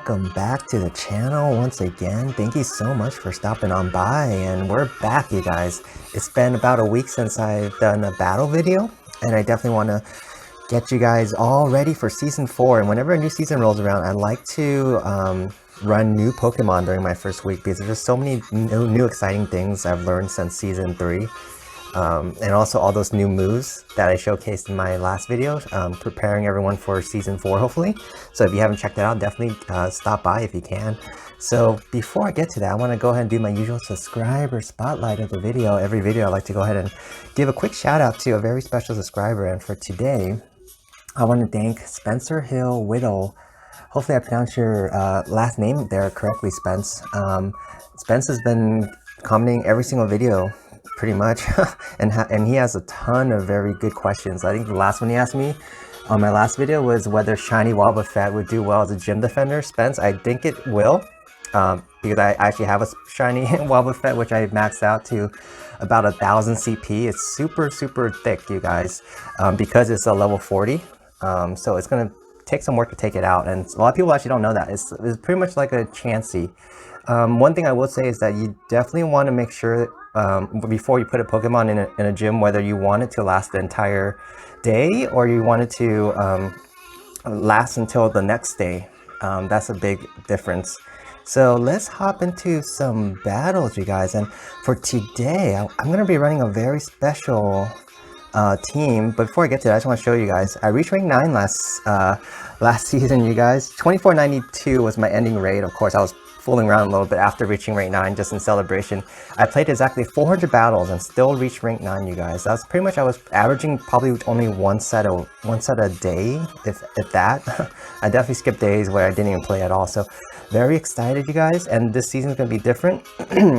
welcome back to the channel once again. Thank you so much for stopping on by, and we're back, you guys. It's been about a week since I've done a battle video, and I definitely want to get you guys all ready for season 4. And whenever a new season rolls around, I like to run new Pokemon during my first week, because there's just so many new exciting things I've learned since season 3. And also all those new moves that I showcased in my last video, preparing everyone for season 4 hopefully. So if you haven't checked it out, definitely stop by if you can. So before I get to that, I want to go ahead and do my usual subscriber spotlight of the video. Every video I like to go ahead and give a quick shout out to a very special subscriber, and for today I want to thank Spencer Hill Whittle. Hopefully I pronounced your last name there correctly, Spence. Spence has been commenting every single video pretty much, and he has a ton of very good questions. I think the last one he asked me on my last video was whether shiny Wobbuffet would do well as a gym defender. Spence, I think it will, because I actually have a shiny Wobbuffet which I maxed out to about 1000 CP. It's super thick, you guys, because it's a level 40, so it's gonna take some work to take it out, and a lot of people actually don't know that. It's pretty much like a Chansey. One thing I will say is that you definitely want to make sure before you put a Pokemon in a gym, whether you want it to last the entire day or you want it to last until the next day. That's a big difference. So let's hop into some battles, you guys. And for today, I'm going to be running a very special team. But before I get to that, I just want to show you guys, I reached rank 9 last season, you guys. 2492 was my ending rate. Of course, I was fooling around a little bit after reaching rank 9 just in celebration. I played exactly 400 battles and still reached rank 9, you guys. That's pretty much, I was averaging probably only one set a day, if that. I definitely skipped days where I didn't even play at all. So very excited, you guys, and this season is going to be different.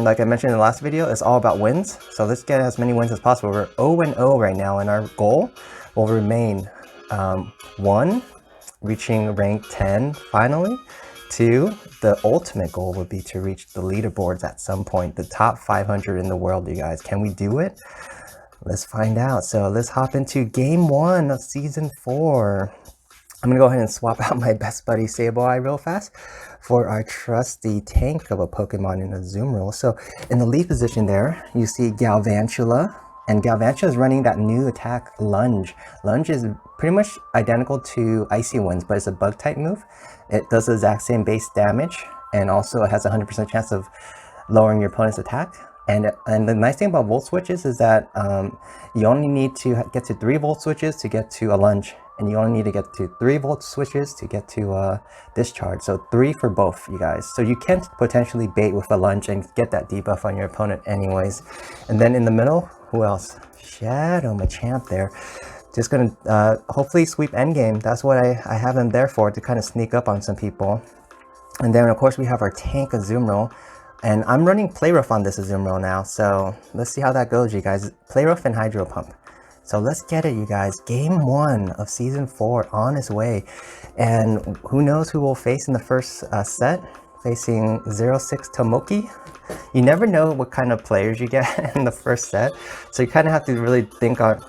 Like I mentioned in the last video, it's all about wins, so let's get as many wins as possible. We're 0-0 right now, and our goal will remain 1, reaching rank 10 finally. 2, the ultimate goal would be to reach the leaderboards at some point, the top 500 in the world, you guys. Can we do it? Let's find out. So let's hop into game 1 of season 4. I'm gonna go ahead and swap out my best buddy Sableye real fast for our trusty tank of a Pokemon in Azumarill. So in the lead position there, you see Galvantula, and Galvantula is running that new attack, Lunge. Lunge is pretty much identical to Icy Winds, but it's a bug type move. It does the exact same base damage, and also it has a 100% chance of lowering your opponent's attack. And the nice thing about volt switches is that you only need to get to 3 volt switches to get to a Lunge, and you only need to get to 3 volt switches to get to Discharge. So 3 for both, you guys. So you can potentially bait with a Lunge and get that debuff on your opponent anyways. And then in the middle, who else? Shadow Machamp there. Just gonna hopefully sweep endgame. That's what I have him there for, to kind of sneak up on some people. And then of course we have our tank Azumarill, and I'm running Play Rough on this Azumarill now, so let's see how that goes, you guys. Play Rough and Hydro Pump. So let's get it, you guys. Game 1 of season 4 on its way, and who knows who we'll face in the first set, facing 06 Tomoki. You never know what kind of players you get in the first set, so you kind of have to really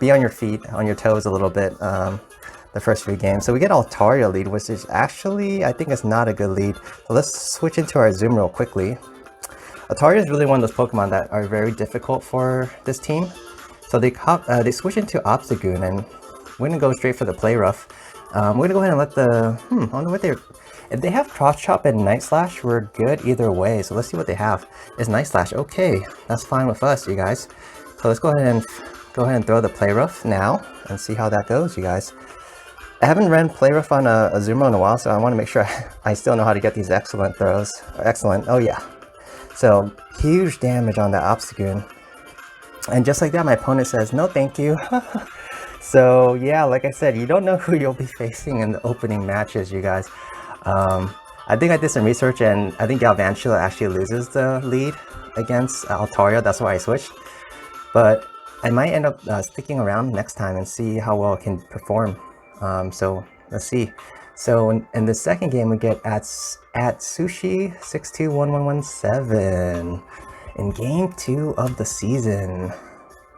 be on your feet, on your toes a little bit the first few games. So we get Altaria lead, which is actually, I think it's not a good lead. So let's switch into our Azumarill quickly. Altaria is really one of those Pokemon that are very difficult for this team. So they switch into Obstagoon, and we're gonna go straight for the Play Rough. We're gonna go ahead and let the I don't know what they're. If they have Cross Chop and Night Slash, we're good either way. So let's see what they have. It's Night Slash. Okay, that's fine with us, you guys. So let's go ahead and throw the Play Rough now and see how that goes, you guys. I haven't ran Play Rough on a Azumarill in a while, so I want to make sure I still know how to get these excellent throws. Excellent. Oh yeah. So huge damage on that Obstagoon. And just like that, my opponent says, no thank you. So yeah, like I said, you don't know who you'll be facing in the opening matches, you guys. I think I did some research, and I think Galvantula actually loses the lead against Altaria. That's why I switched. But I might end up sticking around next time and see how well it can perform. So let's see. So in the second game, we get at Sushi 621117 in game 2 of the season.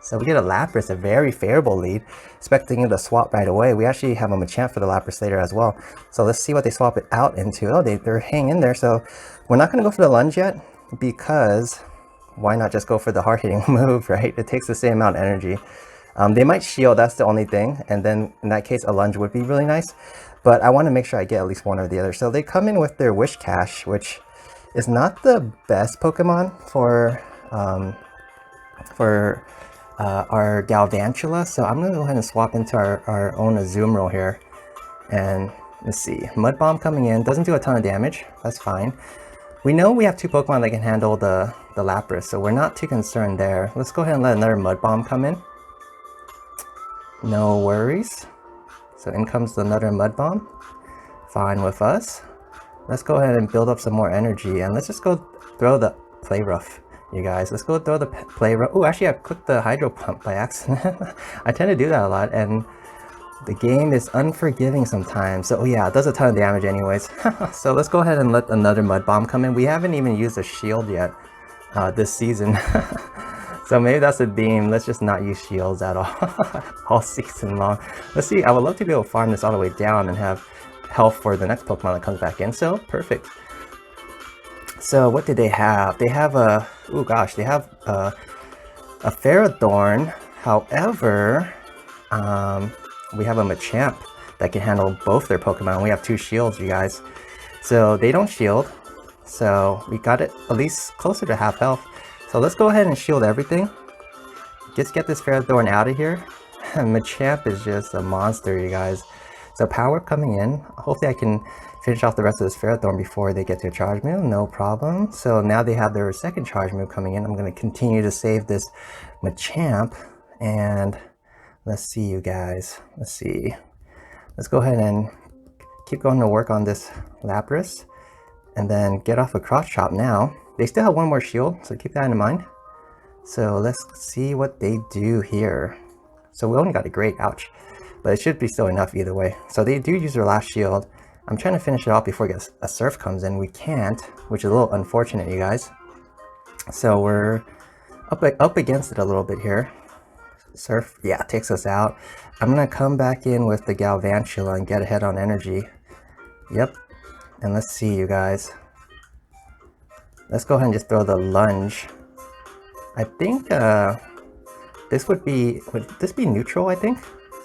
So we get a Lapras, a very favorable lead. Expecting him to swap right away. We actually have a Machamp for the Lapras later as well. So let's see what they swap it out into. Oh, they're hanging in there. So we're not going to go for the Lunge yet, because why not just go for the hard-hitting move, right? It takes the same amount of energy. They might shield, that's the only thing. And then in that case, a Lunge would be really nice. But I want to make sure I get at least one or the other. So they come in with their Wish Cash, which is not the best Pokemon for our Galvantula. So I'm going to go ahead and swap into our own Azumarill here. And let's see, Mud Bomb coming in, doesn't do a ton of damage, that's fine. We know we have two Pokemon that can handle the Lapras, so we're not too concerned there. Let's go ahead and let another Mud Bomb come in. No worries. So in comes another Mud Bomb. Fine with us. Let's go ahead and build up some more energy, and let's just go throw the Play Rough, you guys. Let's go throw the Play Rough. Oh, actually I clicked the Hydro Pump by accident. I tend to do that a lot, and the game is unforgiving sometimes. So, oh yeah, it does a ton of damage anyways. So let's go ahead and let another Mud Bomb come in. We haven't even used a shield yet this season. So maybe that's the theme. Let's just not use shields at all, all season long. Let's see, I would love to be able to farm this all the way down and have health for the next Pokemon that comes back in. So, perfect. So what did they have? They have a, oh gosh, they have a Ferrothorn. However, we have a Machamp that can handle both their Pokemon. We have two shields, you guys. So they don't shield. So we got it at least closer to half health. So let's go ahead and shield everything. Just get this Ferrothorn out of here. Machamp is just a monster, you guys. So power coming in. Hopefully I can finish off the rest of this Ferrothorn before they get to a charge move. No problem. So now they have their second charge move coming in. I'm going to continue to save this Machamp. And let's see, you guys. Let's see. Let's go ahead and keep going to work on this Lapras. And then get off a Cross Chop now. They still have one more shield, so keep that in mind. So let's see what they do here. So we only got a Great, ouch. But it should be still enough either way. So they do use their last shield. I'm trying to finish it off before a Surf comes in. We can't, which is a little unfortunate, you guys. So we're up against it a little bit here. Surf, yeah, takes us out. I'm going to come back in with the Galvantula and get ahead on energy. Yep. And let's see, you guys. Let's go ahead and just throw the Lunge. I think would this be neutral, I think?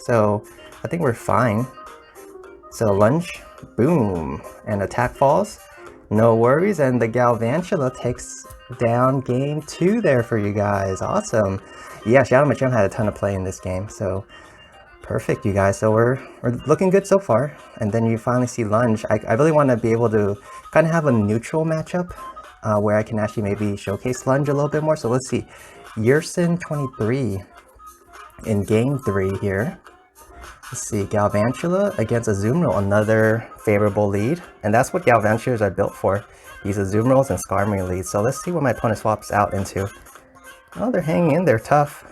So I think we're fine. So Lunge, boom, and attack falls. No worries, and the Galvantula takes down game 2 there for you guys. Awesome. Yeah, Shadow Machamp had a ton of play in this game, so perfect, you guys. So we're looking good so far. And then you finally see Lunge. I really want to be able to kind of have a neutral matchup where I can actually maybe showcase Lunge a little bit more. So let's see. Yersin 23 in game 3 here. Let's see, Galvantula against Azumarill, another favorable lead. And that's what Galvantulas are built for. These Azumarills and Skarmory leads. So let's see what my opponent swaps out into. Oh, they're hanging in there tough.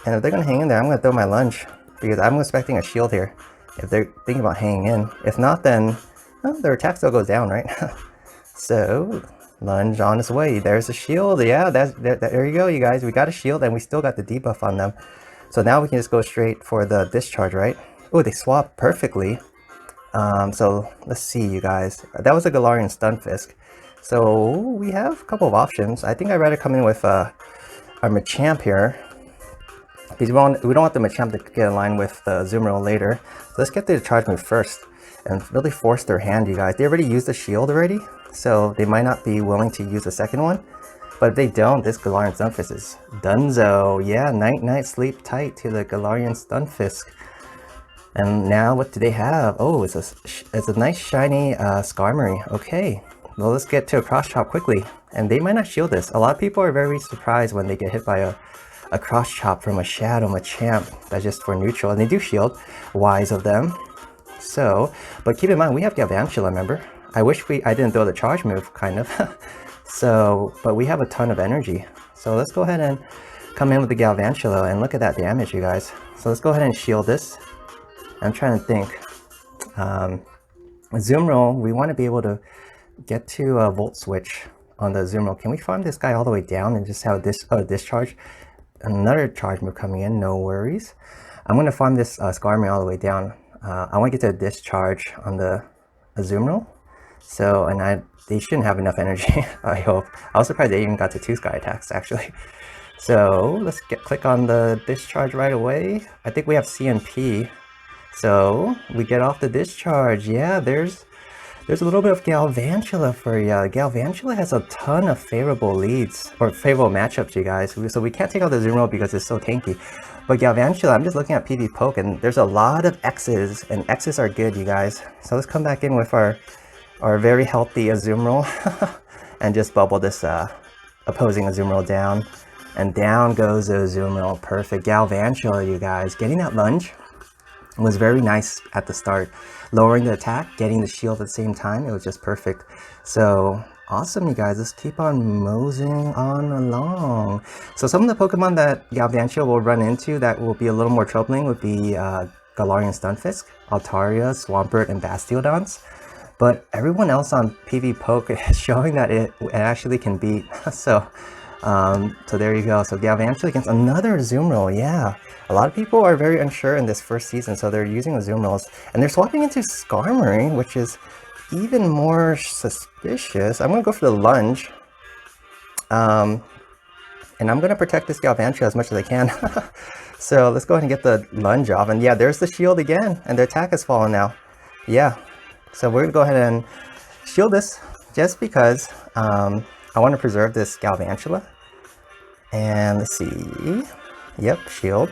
And if they're going to hang in there, I'm going to throw my Lunge. Because I'm expecting a shield here. If they're thinking about hanging in. If not, then their attack still goes down, right? So, Lunge on its way. There's a shield. Yeah, there you go, you guys. We got a shield and we still got the debuff on them. So now we can just go straight for the Discharge, right? Oh, they swap perfectly. So let's see, you guys. That was a Galarian Stunfisk. So we have a couple of options. I think I'd rather come in with our Machamp here. Because we don't want the Machamp to get in line with the Azumarill later. So let's get the charge move first. And really force their hand, you guys. They already used the shield already. So they might not be willing to use the second one. But if they don't, this Galarian Stunfisk is dunzo. Yeah, night, sleep tight to the Galarian Stunfisk. And now what do they have? Oh, it's a nice shiny Skarmory. Okay, well, let's get to a Cross Chop quickly. And they might not shield this. A lot of people are very surprised when they get hit by a Cross Chop from a Shadow Machamp. That's just for neutral. And they do shield. Wise of them. So, but keep in mind, we have Galvantula, remember? I wish I didn't throw the charge move, kind of. So, but we have a ton of energy. So let's go ahead and come in with the Galvantula and look at that damage, you guys. So let's go ahead and shield this. I'm trying to think. Azumarill, we want to be able to get to a Volt Switch on the Azumarill. Can we farm this guy all the way down and just have this Discharge? another charge move coming in, no worries. I'm going to farm this Skarmory all the way down. I want to get to a Discharge on the Azumarill. So, and they shouldn't have enough energy, I hope. I was surprised they even got to 2 Sky attacks, actually. So, let's click on the Discharge right away. I think we have CNP. So, we get off the Discharge. Yeah, there's a little bit of Galvantula for you. Galvantula has a ton of favorable leads, or favorable matchups, you guys. So we can't take out the Azumarill because it's so tanky. But Galvantula, I'm just looking at PV Poke, and there's a lot of X's, and X's are good, you guys. So let's come back in with our very healthy Azumarill, and just bubble this opposing Azumarill down. And down goes the Azumarill. Perfect. Galvantula, you guys. Getting that lunge was very nice at the start. Lowering the attack, getting the shield at the same time, it was just perfect. So awesome, you guys. Let's keep on moseying on along. So some of the Pokemon that Galvantula will run into that will be a little more troubling would be Galarian Stunfisk, Altaria, Swampert, and Bastiodons. But everyone else on PV Poke is showing that it actually can beat. So there you go. So Galvantula against another Azumarill. Yeah, a lot of people are very unsure in this first season, so they're using Azumarills, and they're swapping into Skarmory, which is even more suspicious. I'm gonna go for the lunge, and I'm gonna protect this Galvantula as much as I can. So let's go ahead and get the lunge off, and yeah, there's the shield again, and the attack has fallen now. Yeah, so we're gonna go ahead and shield this just because I want to preserve this Galvantula. And let's see. Yep, shield.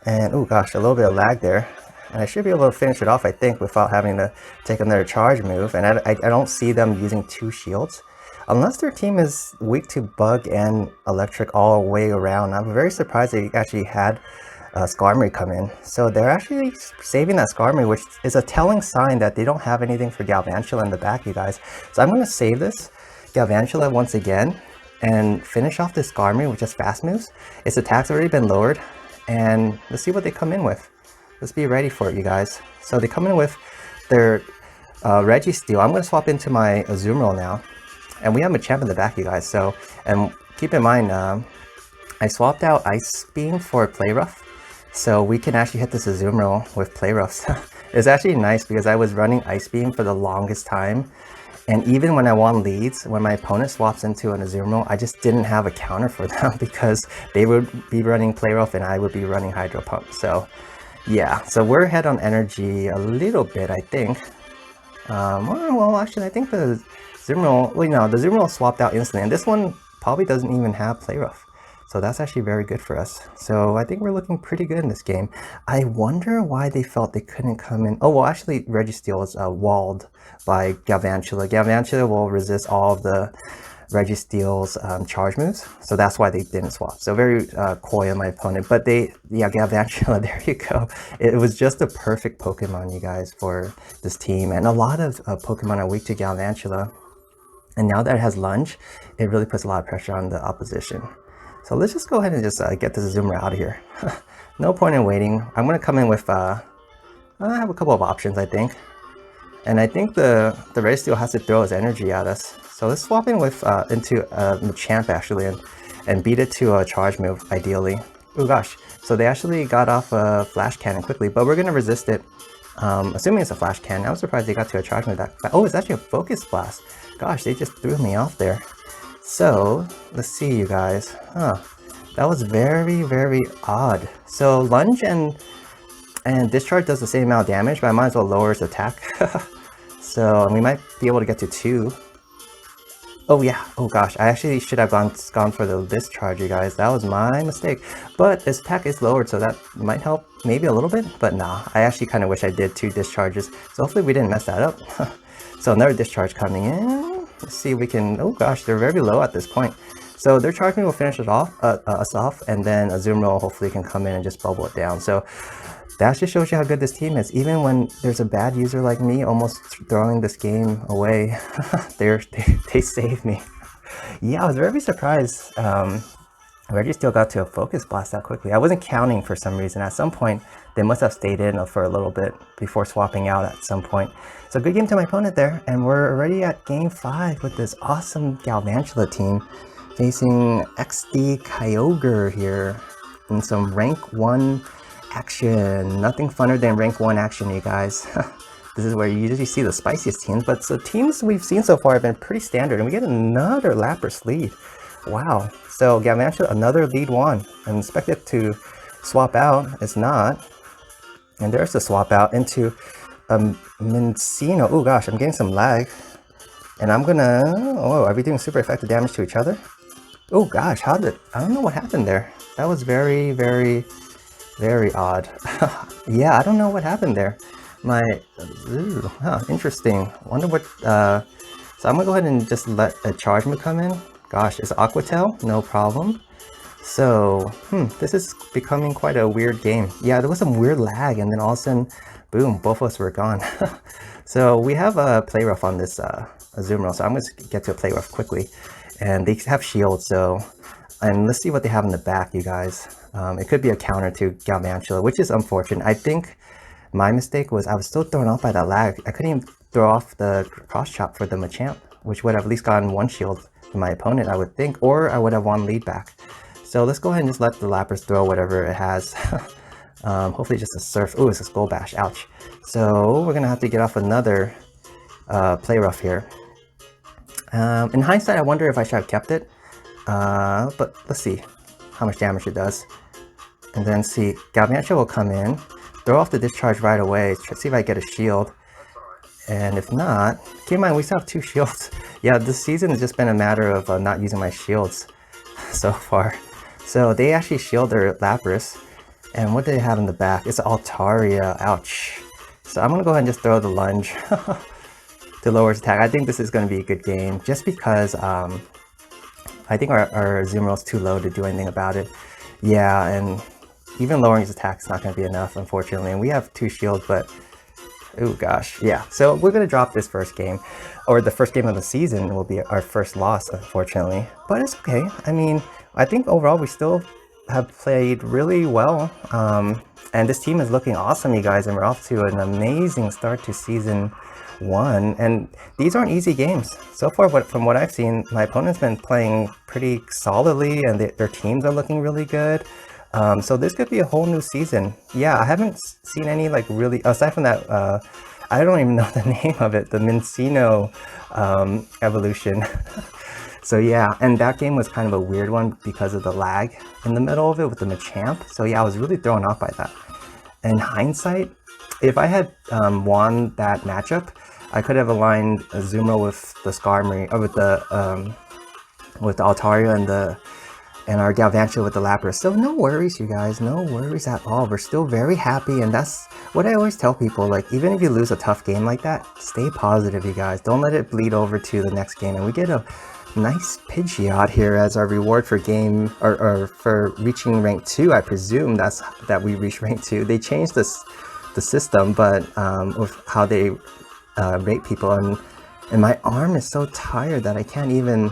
And oh gosh, a little bit of lag there. And I should be able to finish it off, I think, without having to take another charge move. And I don't see them using 2 shields. Unless their team is weak to bug and electric all the way around. I'm very surprised they actually had Skarmory come in. So they're actually saving that Skarmory, which is a telling sign that they don't have anything for Galvantula in the back, you guys. So I'm going to save this Galvantula once again and finish off this Skarmory with just fast moves. Its attack's already been lowered, and let's see what they come in with. Let's be ready for it, you guys. So they come in with their Registeel. I'm going to swap into my Azumarill now, and we have Machamp in the back, you guys. So, and keep in mind, I swapped out Ice Beam for Play Rough, so we can actually hit this Azumarill with Play Roughs. It's actually nice because I was running Ice Beam for the longest time. And even when I won leads, when my opponent swaps into an Azumarill, I just didn't have a counter for them because they would be running Play Rough and I would be running Hydro Pump. So yeah, so we're ahead on energy a little bit, I think. Well, actually, I think the Azumarill, well, no, the Azumarill swapped out instantly, and this one probably doesn't even have Play Rough. So that's actually very good for us. So I think we're looking pretty good in this game. I wonder why they felt they couldn't come in. Oh, well, actually, Registeel is walled by Galvantula. Galvantula will resist all of the Registeel's charge moves. So that's why they didn't swap. So very coy on my opponent. But yeah, Galvantula, there you go. It was just a perfect Pokemon, you guys, for this team. And a lot of Pokemon are weak to Galvantula. And now that it has Lunge, it really puts a lot of pressure on the opposition. So let's just go ahead and just get this Azumarill out of here. No point in waiting. I'm going to come in with, I have a couple of options, I think. And I think the Registeel has to throw his energy at us. So let's swap in with into Machamp, actually, and beat it to a charge move, ideally. Oh gosh, so they actually got off a Flash Cannon quickly, but we're going to resist it. Assuming it's a Flash Cannon. I was surprised they got to a charge move that. Oh, it's actually a Focus Blast. Gosh, they just threw me off there. So, let's see, you guys. That was very, very odd. So, Lunge and Discharge does the same amount of damage, but I might as well lower its attack. So, we might be able to get to 2. Oh, yeah. Oh, gosh. I actually should have gone for the Discharge, you guys. That was my mistake. But its attack is lowered, so that might help maybe a little bit. But nah, I actually kind of wish I did 2 Discharges. So, hopefully we didn't mess that up. So, another Discharge coming in. Let's see if we can. Oh gosh, they're very low at this point. So their charging will finish us off, and then Azumarill hopefully can come in and just bubble it down. So that just shows you how good this team is. Even when there's a bad user like me almost throwing this game away, they saved me. Yeah, I was very surprised. Registeel got to a Focus Blast that quickly. I wasn't counting for some reason. At some point, they must have stayed in for a little bit before swapping out at some point. So good game to my opponent there, and we're already at game 5 with this awesome Galvantula team. facing XD Kyogre here in some rank 1 action. Nothing funner than rank 1 action, you guys. This is where you usually see the spiciest teams, but the teams we've seen so far have been pretty standard, and we get another Lapras lead. Wow. So Galvantula, another lead 1. I expect it to swap out. It's not. And there's the swap out into Mincino. Oh gosh, I'm getting some lag. And I'm gonna... Oh, are we doing super effective damage to each other? Oh gosh, I don't know what happened there. That was very, very, very odd. Yeah, I don't know what happened there. Interesting. Wonder what... So I'm gonna go ahead and just let a charge move come in. Gosh, it's Aqua Tail, no problem. So, this is becoming quite a weird game. Yeah, there was some weird lag, and then all of a sudden, boom, both of us were gone. So we have a play rough on this Azumarill, so I'm going to get to a play rough quickly. And they have shield, so... And let's see what they have in the back, you guys. It could be a counter to Galvantula, which is unfortunate. I think my mistake was I was still thrown off by that lag. I couldn't even throw off the cross chop for the Machamp, which would have at least gotten 1 shield to my opponent, I would think, or I would have won lead back. So let's go ahead and just let the Lapras throw whatever it has. Hopefully just a Surf. Ooh, it's a Skull Bash. Ouch. So we're going to have to get off another play rough here. In hindsight, I wonder if I should have kept it. But let's see how much damage it does. And then see, Galvantula will come in, throw off the Discharge right away, see if I get a shield. And if not, keep in mind, we still have 2 shields. Yeah, this season has just been a matter of not using my shields so far. So they actually shield their Lapras. And what do they have in the back? It's Altaria. Ouch. So I'm going to go ahead and just throw the Lunge to lower its attack. I think this is going to be a good game, just because I think our Azumarill is too low to do anything about it. Yeah, and even lowering his attack is not going to be enough, unfortunately. And we have 2 shields, but... Oh gosh, yeah. So we're going to drop this first game, or the first game of the season will be our first loss, unfortunately. But it's okay. I mean, I think overall we still have played really well. And this team is looking awesome, you guys. And we're off to an amazing start to season 1. And these aren't easy games. So far, from what I've seen, my opponent's been playing pretty solidly, and their teams are looking really good. So this could be a whole new season. Yeah, I haven't seen any like really, aside from that, I don't even know the name of it, the Mincino evolution. So yeah, and that game was kind of a weird one because of the lag in the middle of it with the Machamp. So yeah, I was really thrown off by that. In hindsight, if I had won that matchup, I could have aligned Azumarill with the Skarmory, or with the Altaria and our Galvantula with the Lapras. So no worries, you guys, no worries at all. We're still very happy, and that's what I always tell people. Like, even if you lose a tough game like that, stay positive, you guys. Don't let it bleed over to the next game. And we get a nice Pidgeot here as our reward for game, or for reaching rank 2. I presume that we reach rank 2. They changed the system, but with how they rate people, and my arm is so tired that I can't even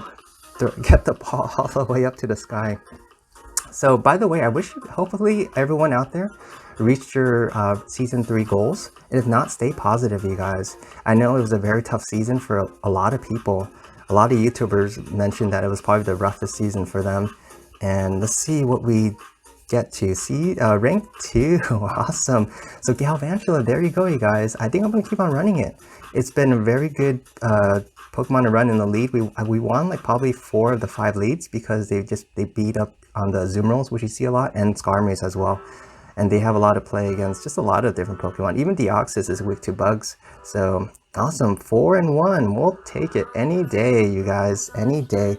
get the ball all the way up to the sky. So by the way, I wish hopefully everyone out there reached your season 3 goals. And if not, stay positive, you guys. I know it was a very tough season for a lot of people. A lot of YouTubers mentioned that it was probably the roughest season for them. And let's see what we get to. See, rank 2. Awesome. So Galvantula, there you go, you guys. I think I'm gonna keep on running it. It's been a very good Pokemon to run in the lead. We won like probably 4 of the 5 leads because they beat up on the Azumarills, which you see a lot, and Skarmories as well. And they have a lot of play against just a lot of different Pokemon. Even Deoxys is weak to bugs. So awesome, 4-1. We'll take it any day, you guys, any day.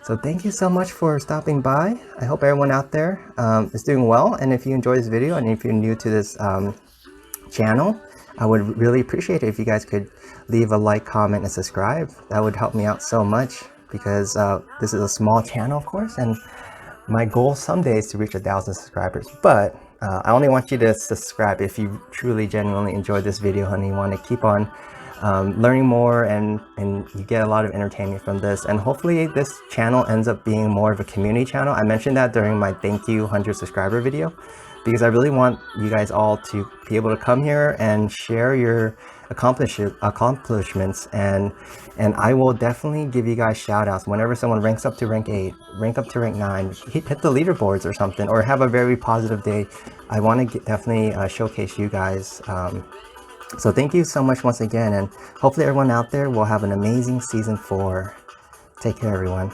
So thank you so much for stopping by. I hope everyone out there is doing well. And if you enjoyed this video, and if you're new to this channel, I would really appreciate it if you guys could leave a like, comment, and subscribe. That would help me out so much, because this is a small channel, of course, and my goal someday is to reach 1,000 subscribers. But I only want you to subscribe if you truly, genuinely enjoyed this video and you want to keep on learning more, and you get a lot of entertainment from this. And hopefully this channel ends up being more of a community channel. I mentioned that during my thank you 100 subscriber video, because I really want you guys all to be able to come here and share your accomplishments, and I will definitely give you guys shout outs whenever someone ranks up to rank 8, rank up to rank 9, hit the leaderboards or something, or have a very positive day. I want to definitely showcase you guys. So thank you so much once again, and hopefully everyone out there will have an amazing season 4. Take care, everyone.